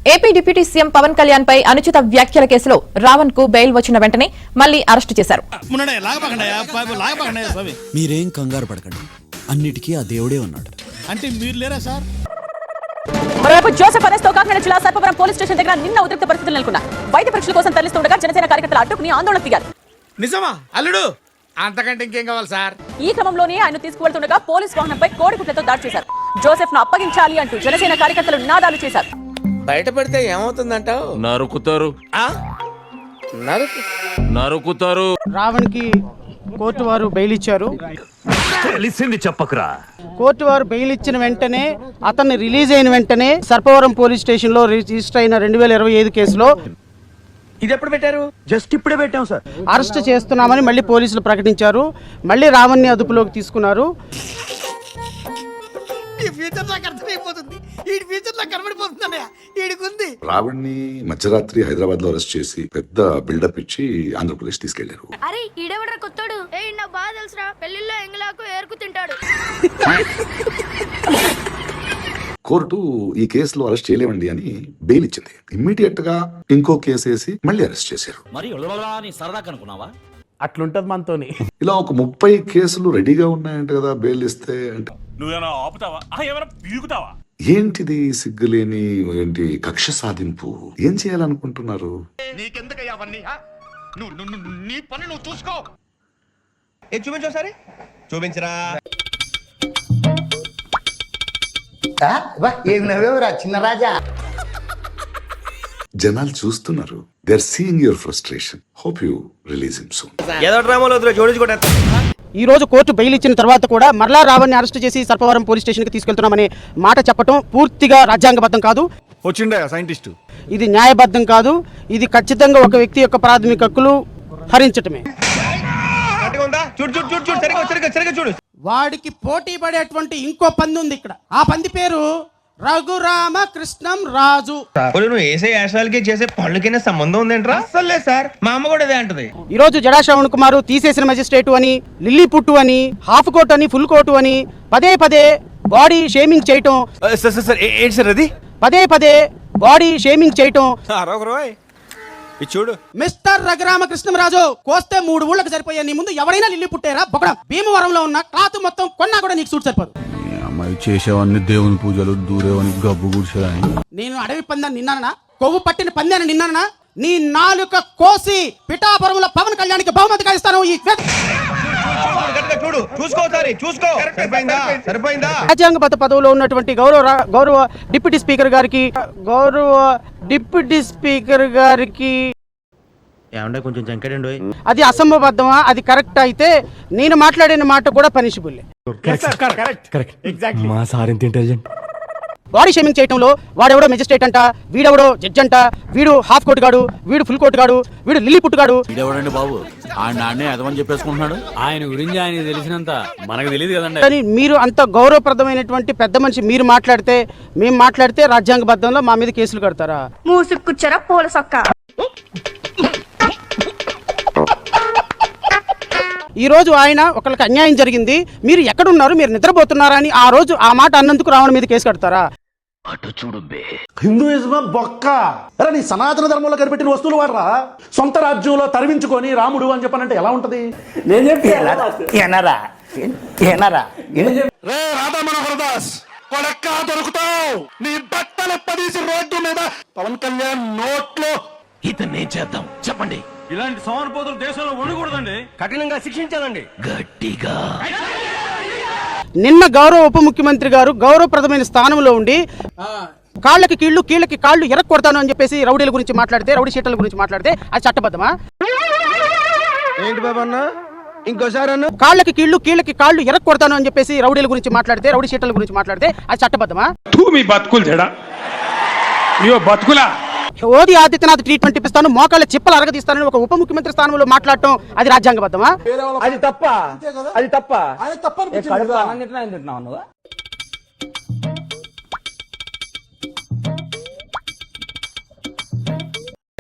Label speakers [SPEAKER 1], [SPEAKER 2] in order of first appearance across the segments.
[SPEAKER 1] AP deputy CM Pawan Kalyan పై అనుచిత వ్యాఖ్యల కేసులో రావణ్ కు బెయిల్ వచ్చిన వెంటనే మళ్లీ అరెస్టు చేశారు.
[SPEAKER 2] మీరేం కంగారు పడకండి, అన్నిటికీ ఆ దేవుడే ఉన్నాడు.
[SPEAKER 3] అంటే మీరు లేరా సార్?
[SPEAKER 4] మరోవైపు జోసెఫ్ అరెస్ట్ తో కాకినాడ జిల్లా సర్పవరం పోలీస్ స్టేషన్ దగ్గర నిన్న ఉద్రిక్త పరిస్థితులు నెలకొన్నా. వైద్య పరీక్షల కోసం తరలిస్తుండగా జనసేన కార్యకర్తలు అడ్డుకుని ఆందోళన దిగారు.
[SPEAKER 3] నిజమా అల్లుడు? అంతకంటే ఇంకేం కావాలి సార్?
[SPEAKER 4] ఈ క్రమంలోనే ఆయన తీసుకువెళ్తుండగా పోలీస్ వాహనంపై కోడిగుడ్లతో దాడి చేశారు. జోసెఫ్ ను అప్పగించాలి అంటూ జనసేన కార్యకర్తలు నినాదాలు చేశారు.
[SPEAKER 5] బయట పెడితే ఏమవుతుందంటావు?
[SPEAKER 6] నరుకుతారు. నరుకుతారు.
[SPEAKER 7] రావణ్ కి కోర్టు వారు బెయిల్ ఇచ్చారు.
[SPEAKER 6] తెలిసింది చెప్పకరా.
[SPEAKER 7] కోర్టు వారు బెయిల్ ఇచ్చిన వెంటనే అతన్ని రిలీజ్ అయిన వెంటనే సర్పవరం పోలీస్ స్టేషన్ లో రిజిస్టర్ అయిన 2025 కేసులో
[SPEAKER 5] ఇది ఎప్పుడు పెట్టారు?
[SPEAKER 6] జస్ట్ ఇప్పుడే పెట్టాం సార్.
[SPEAKER 7] అరెస్ట్ చేస్తున్నామని మళ్ళీ పోలీసులు ప్రకటించారు. మళ్ళీ రావణ్ని అదుపులోకి తీసుకున్నారు.
[SPEAKER 8] రావణ్ణి మధ్యరాత్రి హైదరాబాద్ లో అరెస్ట్ చేసి పెద్ద బిల్డప్ ఇచ్చి ఆంధ్రప్రదేశ్ తీసుకెళ్లారు.
[SPEAKER 9] అరే ఈడెవడ్రా కొత్తడు? నాకు బాగా తెలుసురా, పెళ్లిలో ఎంగలాకు ఏరుకు తింటాడు.
[SPEAKER 8] కోర్టు ఈ కేసులో అరెస్ట్ చేయలేవండి అని బెయిల్ ఇచ్చింది. ఇమ్మీడియట్ గా ఇంకో కేసు వేసి మళ్ళీ అరెస్ట్ చేశారు.
[SPEAKER 6] సరదా కనుకున్నావా?
[SPEAKER 7] అట్లుంటది మనతోని.
[SPEAKER 8] ఇలా ఒక 30 కేసులు రెడీగా ఉన్నాయంట కదా బెయిల్ ఇస్తే. అంటే
[SPEAKER 6] నువ్వేనా ఆపుతావా? ఏమైనా పీకుతావా?
[SPEAKER 8] ఏంటిది సిగ్గులేని ఏంటి కక్ష సాధింపు? ఏం చేయాలనుకుంటున్నారు?
[SPEAKER 5] నీకెందుకయ్యా అవన్నీ? నీ పని నువ్వు చూసుకో. చూపించు ఒకసారి. చూపించరా.
[SPEAKER 10] ఏమి నవ్వేవరా చిన్న రాజా?
[SPEAKER 8] జనాలు చూస్తున్నారు. They are seeing your frustration. Hope you release him soon.
[SPEAKER 5] ఏదో డ్రామాలో జోడించుకోవడం.
[SPEAKER 7] ఈ రోజు కోర్టు బెయిల్ ఇచ్చిన తర్వాత కూడా మరలా రావణ్ని అరెస్ట్ చేసి సర్పవరం పోలీస్ స్టేషన్ కి తీసుకెళ్తున్నామనే మాట చెప్పడం పూర్తిగా రాజ్యాంగబద్ధం కాదు.
[SPEAKER 6] వచ్చిండే సైంటిస్ట్.
[SPEAKER 7] ఇది న్యాయబద్ధం కాదు. ఇది ఖచ్చితంగా ఒక వ్యక్తి యొక్క ప్రాథమిక హక్కులు హరించటమే.
[SPEAKER 5] చూడు.
[SPEAKER 7] వాడికి పోటీ పడేటువంటి ఇంకో పంది ఉంది ఇక్కడ. ఆ పంది పేరు రఘురామ కృష్ణం రాజు.
[SPEAKER 5] నువ్వు వేసే యాశాలకి చేసే పళ్ళకైనా సంబంధం ఉందేంట్రా? అసలు లేదు సార్, మా అమ్మ కూడా అదే అంటది.
[SPEAKER 7] ఈ రోజు జడా శ్రవణ్ కుమార్ తీసేసిన మెజిస్ట్రేటు అని, లిల్లీ పుట్టు అని, హాఫ్ కోట్ అని, ఫుల్ కోటు అని పదే పదే బాడీ షేమింగ్ చేయటం.
[SPEAKER 5] ఏంటి సార్ అది?
[SPEAKER 7] పదే పదే బాడీ షేమింగ్ చేయటం.
[SPEAKER 5] చూడు
[SPEAKER 7] మిస్టర్ రఘురామ కృష్ణంరాజు, కోస్తే 3 ఊళ్ళకి సరిపోయా. నీ ముందు ఎవరైనా లిల్లీ పుట్టారా? బొకడం భీమవరంలో ఉన్న క్లాత్ మొత్తం కొన్నా కూడా నీకు సూట్ సరిపోదు.
[SPEAKER 2] అమ్మాయి చేసేవన్నీ దేవుని పూజలు, దూరేవని గబ్బు కూర్చోని.
[SPEAKER 7] నేను అడవి పందాన్ని నిన్నానా? కొవ్వు పట్టిన పందాన్ని నిన్నానా? నీ నాలుక కోసి పిఠాపురంలో పవన్ కళ్యాణ్కి బహుమతి ఇస్తాను. ఈ రాజ్యాంగబద్ధ పదవిలో ఉన్నటువంటి గౌరవ డిప్యూటీ స్పీకర్ గారికి
[SPEAKER 5] కొంచెం చంకడండి.
[SPEAKER 7] అది అసంబద్ధమా? అది కరెక్ట్ అయితే నేను మాట్లాడిన మాట కూడా పనిషబుల్.
[SPEAKER 2] మా సార్ ఇంత ఇంటెలిజెంట్.
[SPEAKER 7] బాడీ షేమింగ్ చేయడంలో వాడెవడో మెజిస్ట్రేట్ అంట, వీడెవడో జడ్జ్ అంట, వీడు హాఫ్ కోట్ గాడు, వీడు ఫుల్ కోట్ గాడు, వీడు లిల్లీ పుట్టుగాడు.
[SPEAKER 6] వీడెవడండి బాబు? ఆయన అదమని చెప్పేసుకుంటున్నాడు. ఆయన గురించి ఆయన తెలిసినంత మనకు తెలియదు కదండి.
[SPEAKER 7] కానీ మీరు అంత గౌరవప్రదమైనటువంటి పెద్ద మనిషి మీరు మాట్లాడితే, మేము మాట్లాడితే రాజ్యాంగబద్ధంలో మా మీద కేసులు కడతారా?
[SPEAKER 9] మూసుకుచ్చారా పూల సొక్క.
[SPEAKER 7] ఈ రోజు ఆయన ఒకరికి అన్యాయం జరిగింది, మీరు ఎక్కడున్నారు, మీరు నిద్రపోతున్నారా అని ఆ రోజు ఆ మాట అన్నందుకు రావణ మీద కేసు కడతారా?
[SPEAKER 6] అటు చూడు బే.
[SPEAKER 10] హిందూయిజం బొక్క. అరే నీ సనాతన ధర్మంలో కనిపెట్టిన వస్తువులు వాడరా. సొంత రాజ్యంలో తరిమించుకొని రాముడు అని చెప్పానంటే ఎలా ఉంటది? నేను రాధా మనోహర్ దాస్ కొడక్క దొరుకుతావు. నీ బట్టలు పడేసి రోడ్డు మీద పవన్ కళ్యాణ్ నోట్లో.
[SPEAKER 6] ఇతన్నేం చేద్దాం చెప్పండి.
[SPEAKER 3] ఇలాంటి సోమరిపోతులు దేశంలో ఉండకూడదండి.
[SPEAKER 5] కఠినంగా శిక్షించాలండి.
[SPEAKER 6] గట్టిగా.
[SPEAKER 7] నిన్న గౌరవ ఉప ముఖ్యమంత్రి గారు గౌరవప్రదమైన స్థానంలో ఉండి కాళ్ళకి కీళ్లు కీళ్ళకి కాళ్ళు ఎరక్కొడతాను అని చెప్పేసి రౌడీల గురించి మాట్లాడితే, రౌడీ షీటల గురించి మాట్లాడితే అది చట్టబద్ధమా?
[SPEAKER 5] ఏంటి బాబు అన్న? ఇంకోసారి అన్న.
[SPEAKER 7] కాళ్ళకి కీళ్లు కీళ్ళకి కాళ్ళు ఎరక్కొడతాను అని చెప్పేసి రౌడీల గురించి మాట్లాడితే, రౌడీ షీటల గురించి మాట్లాడితే అది చట్టబద్ధమా?
[SPEAKER 3] మీ బతుకులు చెడా, బతుకులా.
[SPEAKER 7] ఓది ఆదిత్యనాథ్ ట్రీట్మెంట్ ఇప్పిస్తాను, మోకాళ్ళ చిప్పలు అరగదీస్తానని ఒక ఉప ముఖ్యమంత్రి స్థానంలో మాట్లాడటం అది రాజ్యాంగబద్ధమా?
[SPEAKER 5] అది తప్ప. అది తప్ప.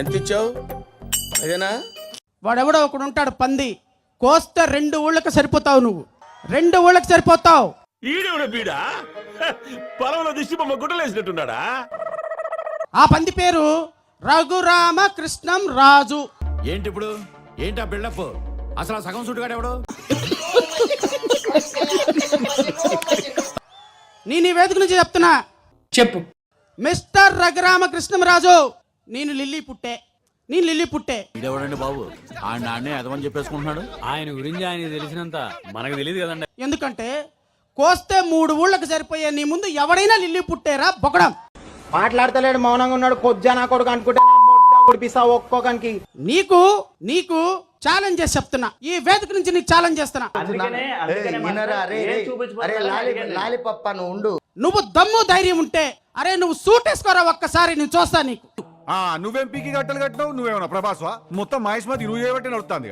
[SPEAKER 5] ఎంత ఇచ్చావు? అదేనా?
[SPEAKER 7] వాడెవడో ఒకడు ఉంటాడు పంది, కోస్తే 2 ఊళ్ళకి సరిపోతావు. నువ్వు 2 ఊళ్ళకి సరిపోతావు.
[SPEAKER 6] ఈడెవడ బీడా? పొలంలో దిష్టి బొమ్మ గుడ్డలేసినట్టున్నాడా?
[SPEAKER 7] ఆ పంది పేరు రఘురామ కృష్ణం రాజు.
[SPEAKER 6] ఏంటి ఇప్పుడు ఏంటి ఆ బిల్డప్? అసలు ఆ సగం సుట్టుగాడు ఎవడు?
[SPEAKER 7] నేను ఈ వేదిక నుంచి చెప్తున్నా,
[SPEAKER 5] చెప్పు.
[SPEAKER 7] మిస్టర్ రఘురామ కృష్ణంరాజు, నేను లిల్లీ పుట్టే.
[SPEAKER 6] ఇడెవడండి బాబు? ఆ నాన్నే ఎదవని చెప్పేసుకుంటున్నాడు. ఆయన గురించి ఆయన తెలిసినంత మనకు తెలియదు కదండి.
[SPEAKER 7] ఎందుకంటే కోస్తే 3 ఊళ్ళకి సరిపోయే నీ ముందు ఎవడైనా లిల్లీ పుట్టేరా బొకడం.
[SPEAKER 5] మాట్లాడతలేడు, మౌనంగా ఉన్నాడు. కొజ్జా నా కొడుకు అనుకుంటే నా మొడ్డ గుడిపిస్తా ఒక్కొక్కనికి.
[SPEAKER 7] నీకు ఛాలెంజ్ చేసి చెప్తున్నా, ఈ వేదిక నుంచి నీకు ఛాలెంజ్ చేస్తున్నా. నువ్వు దమ్ము ధైర్యం ఉంటే అరే నువ్వు సూట్ వేసుకోరా ఒక్కసారి, నేను చూస్తా నీకు.
[SPEAKER 2] నువ్వేం పీకి గట్టలు కట్టినావు? నువ్వేమన్నా ప్రభాస్వా? మొత్తం మహేష్మతి నువ్వు చేయబట్టి నడుస్తుంది.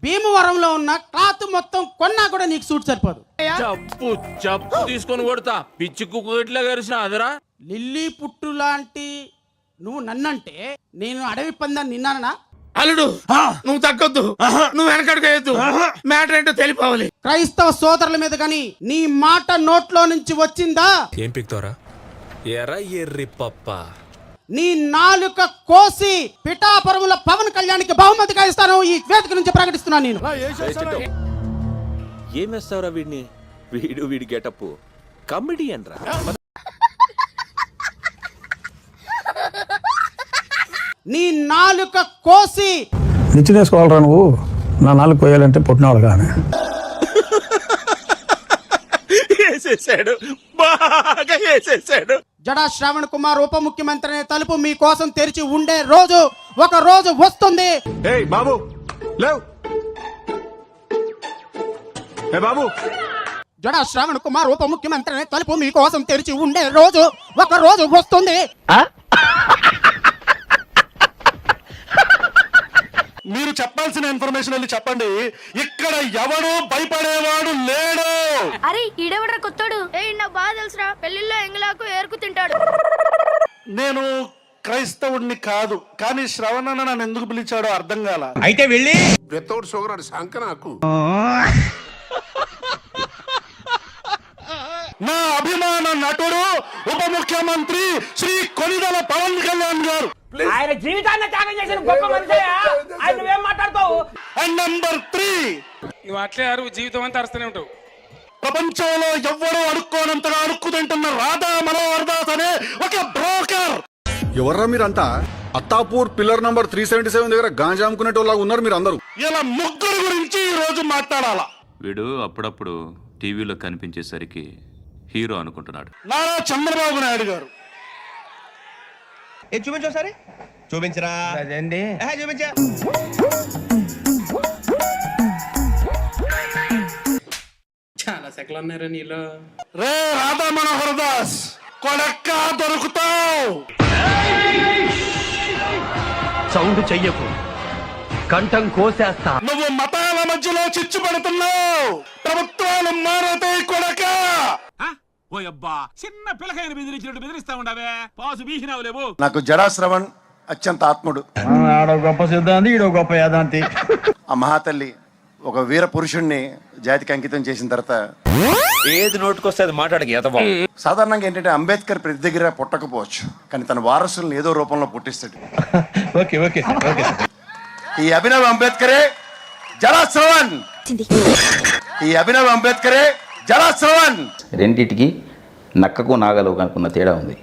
[SPEAKER 7] భీమవరంలో ఉన్న క్లాత్ మొత్తం కొన్నా కూడా నీకు సూట్ సరిపోదు.
[SPEAKER 3] చెప్పు తీసుకొని కొడతా. పిచ్చి కుక్కట్లా కలిసిన అదరా.
[SPEAKER 7] లిల్లీ పుట్టు లాంటి నువ్వు నన్నంటే నేను అడవి పందాన్ని నిన్నానా?
[SPEAKER 3] అల్లుడు నువ్వు తగ్గొద్దు, నువ్వు వెనకడుగు. మ్యాటర్ ఏంటో తెలిపోవాలి.
[SPEAKER 7] క్రైస్తవ సోదరుల మీద కానీ నీ మాట నోట్లో నుంచి వచ్చిందా?
[SPEAKER 11] ఏం పిక్తోరా ఎర్ర ఎర్రి పప్ప.
[SPEAKER 7] నీ నాలుక కోసి పిఠాపురముల పవన్ కళ్యాణ్కి బహుమతిగా ఇస్తాను, ఈ వేదిక నుంచి ప్రకటిస్తున్నాను నేను.
[SPEAKER 11] ఏమేస్తావురా వీడిని? వీడి గెటప్ కమెడియన్ రా.
[SPEAKER 7] నీ నాలుక కోసి
[SPEAKER 10] నిచ్చినేసుకోవాలరా నువ్వు? నా నాలుగు కోయాలంటే పుట్టినవాడు కానీ
[SPEAKER 3] వేసేసాడు, బాగా వేసేసాడు.
[SPEAKER 7] జడా శ్రావణ్ కుమార్ ఉప ముఖ్యమంత్రి అనే తలుపు మీ కోసం తెరిచి ఉండే రోజు ఒక రోజు వస్తుంది.
[SPEAKER 2] బాబు లేవు. బాబు
[SPEAKER 7] జడా శ్రావణ్ కుమార్ ఉప ముఖ్యమంత్రి అనే తలుపు మీ కోసం తెరిచి ఉండే రోజు ఒక రోజు వస్తుంది.
[SPEAKER 10] మీరు చెప్పాల్సిన ఇన్ఫర్మేషన్ వెళ్ళి చెప్పండి. ఇక్కడ ఎవడు భయపడేవాడు లేడు.
[SPEAKER 9] అరే ఈడెవడ్రా కొత్తోడు? నా బాగా తెలుసురా, పెళ్లిలో ఎంగలాకు ఏరుకు తింటాడు.
[SPEAKER 10] నేను క్రైస్తవుడిని కాదు, కానీ శ్రవణ నన్ను ఎందుకు పిలిచాడో అర్థం కాల.
[SPEAKER 5] అయితే వెళ్ళి
[SPEAKER 2] వితౌట్ షుగర్ అది శంక నాకు.
[SPEAKER 10] నా అభిమాన నటుడు ఉప ముఖ్యమంత్రి శ్రీ కొనిదెల పవన్ కళ్యాణ్ గారు.
[SPEAKER 5] ఆయన జీవితాన్ని త్యాగం చేసిన గొప్ప మనిషి. ఆయన నువ్వేం మాట్లాడతావు?
[SPEAKER 10] అండ్ నంబర్ 3,
[SPEAKER 3] నువ్వు అట్లే అరువు, జీవితం అంతా అరుస్తూనే ఉంటావు.
[SPEAKER 10] ప్రపంచంలో ఎవ్వరూ అడుక్కోనంతగా అడుక్కుతింటున్న రాధా మనోహర్ దాస్ అనే ఒక బ్రోకర్.
[SPEAKER 2] ఎవర్రా మీరంతా? అత్తాపూర్ పిల్లర్ నంబర్ 377 దగ్గర గాంజా అమ్ముకునేటోళ్ళగా ఉన్నారు మీరు అందరూ.
[SPEAKER 10] ఇలా ముగ్గురు గురించి ఈ రోజు మాట్లాడాలా.
[SPEAKER 11] వీడు అప్పుడప్పుడు టీవీలో కనిపించేసరికి హీరో అనుకుంటున్నాడు.
[SPEAKER 10] నారా చంద్రబాబు నాయుడు గారు.
[SPEAKER 5] చూపించు ఒకసారి. చూపించరా. అదేండి చూపించా.
[SPEAKER 3] చాలా సెకలు ఉన్నారా నీలో?
[SPEAKER 10] రే రాధా మనోహర్ దాస్ కొడక్క దొరుకుతావు.
[SPEAKER 5] సౌండ్ చెయ్యకు, కంఠం కోసేస్తా.
[SPEAKER 10] నువ్వు మతాల మధ్యలో చిచ్చు పెడుతున్నావు. ప్రభుత్వాలు మారతే కొడక.
[SPEAKER 3] ఓ అబ్బా, చిన్న పిల్లకాయని బెదిరించినట్టు బెదిరిస్తా ఉండవే. పాసు బీసినావు లేవు.
[SPEAKER 8] నాకు జడా శ్రవణ్ అత్యంత ఆత్ముడు.
[SPEAKER 5] ఆడో గొప్ప సిద్ధాంతి, ఈడో గొప్ప యాదాంతి.
[SPEAKER 8] ఆ మహాతల్లి ఒక వీర పురుషుణ్ణి జాతికి అంకితం చేసిన తర్వాత
[SPEAKER 11] ఏది నోటుకొస్తే అది మాట్లాడక.
[SPEAKER 8] సాధారణంగా ఏంటంటే అంబేద్కర్ ప్రతి దగ్గర పుట్టకపోవచ్చు, కానీ తన వారసులను ఏదో రూపంలో పుట్టిస్తాడు.
[SPEAKER 5] Okay okay okay.
[SPEAKER 8] ఈ అభినవ్ అంబేద్కరే జడా శ్రవణ్. ఈ అభినవ్ అంబేద్కరే జడా శ్రవణ్.
[SPEAKER 12] రెండిటికి నక్కకు నాగలు కనుకున్న తేడా ఉంది.